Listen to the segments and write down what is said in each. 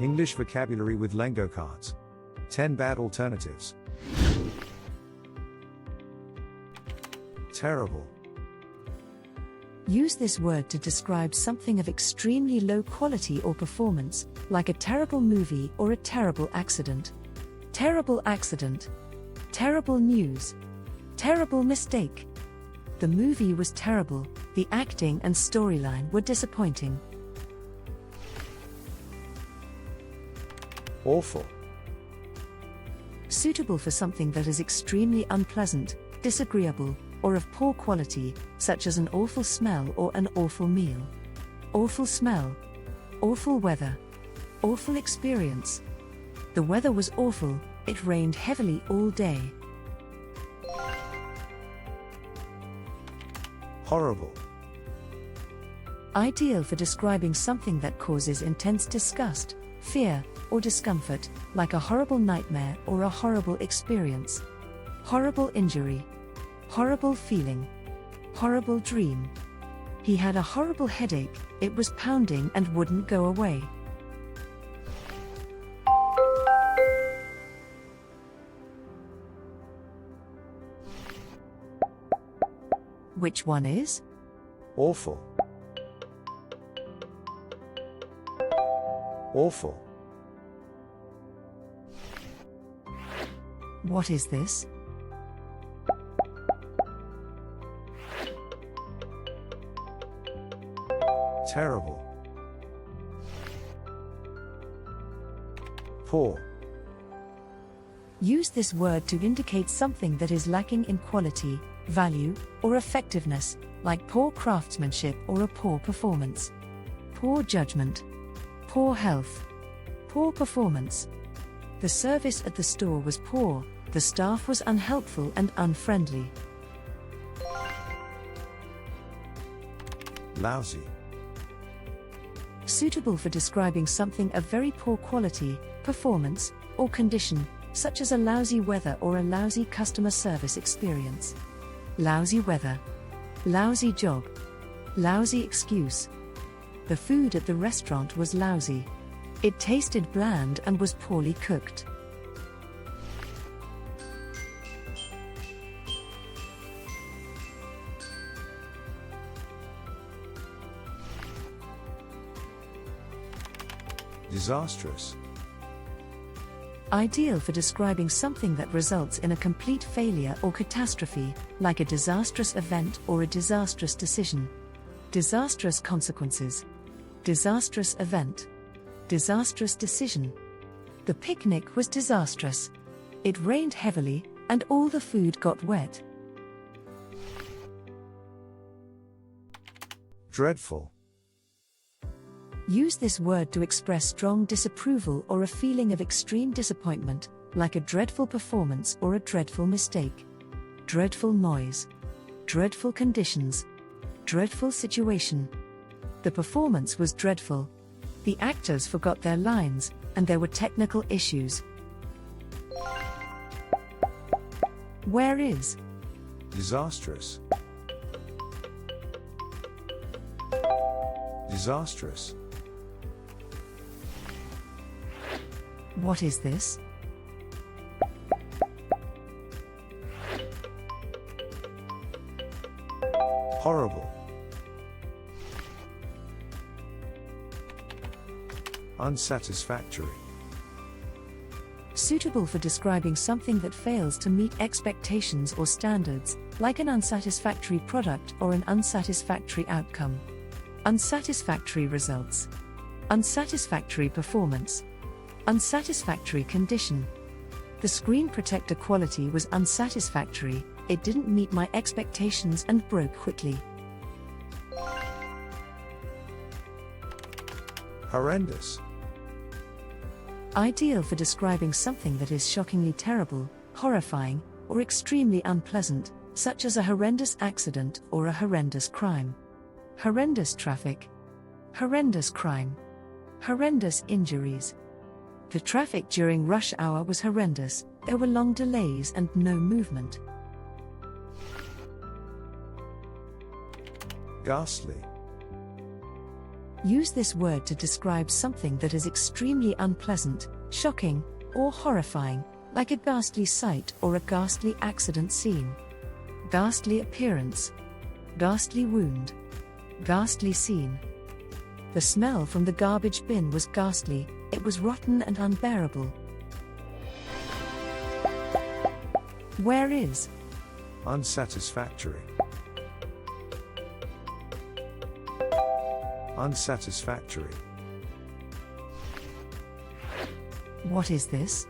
English vocabulary with Lengo cards. 10 bad alternatives. Terrible. Use this word to describe something of extremely low quality or performance, like a terrible movie or a terrible accident. Terrible accident. Terrible news. Terrible mistake. The movie was terrible, the acting and storyline were disappointing. Awful. Suitable for something that is extremely unpleasant, disagreeable, or of poor quality, such as an awful smell or an awful meal. Awful smell. Awful weather. Awful experience. The weather was awful, it rained heavily all day. Horrible. Ideal for describing something that causes intense disgust, fear, or discomfort, like a horrible nightmare or a horrible experience. Horrible injury. Horrible feeling. Horrible dream. He had a horrible headache, it was pounding and wouldn't go away. Which one is? Awful. Awful. What is this? Terrible. Poor. Use this word to indicate something that is lacking in quality, value, or effectiveness, like poor craftsmanship or a poor performance. Poor judgment. Poor health. Poor performance. The service at the store was poor, the staff was unhelpful and unfriendly. Lousy. Suitable for describing something of very poor quality, performance, or condition, such as a lousy weather or a lousy customer service experience. Lousy weather. Lousy job. Lousy excuse. The food at the restaurant was lousy. It tasted bland and was poorly cooked. Disastrous. Ideal for describing something that results in a complete failure or catastrophe, like a disastrous event or a disastrous decision. Disastrous consequences. Disastrous event. Disastrous decision. The picnic was disastrous. It rained heavily, and all the food got wet. Dreadful. Use this word to express strong disapproval or a feeling of extreme disappointment, like a dreadful performance or a dreadful mistake. Dreadful noise. Dreadful conditions. Dreadful situation. The performance was dreadful. The actors forgot their lines, and there were technical issues. Where is? Disastrous. Disastrous. What is this? Horrible. Unsatisfactory. Suitable for describing something that fails to meet expectations or standards, like an unsatisfactory product or an unsatisfactory outcome. Unsatisfactory results. Unsatisfactory performance. Unsatisfactory condition. The screen protector quality was unsatisfactory, it didn't meet my expectations and broke quickly. Horrendous. Ideal for describing something that is shockingly terrible, horrifying, or extremely unpleasant, such as a horrendous accident or a horrendous crime. Horrendous traffic. Horrendous crime. Horrendous injuries. The traffic during rush hour was horrendous, there were long delays and no movement. Ghastly. Use this word to describe something that is extremely unpleasant, shocking, or horrifying, like a ghastly sight or a ghastly accident scene. Ghastly appearance. Ghastly wound. Ghastly scene. The smell from the garbage bin was ghastly, it was rotten and unbearable. Where is? Unsatisfactory. Unsatisfactory. What is this?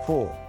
Poor.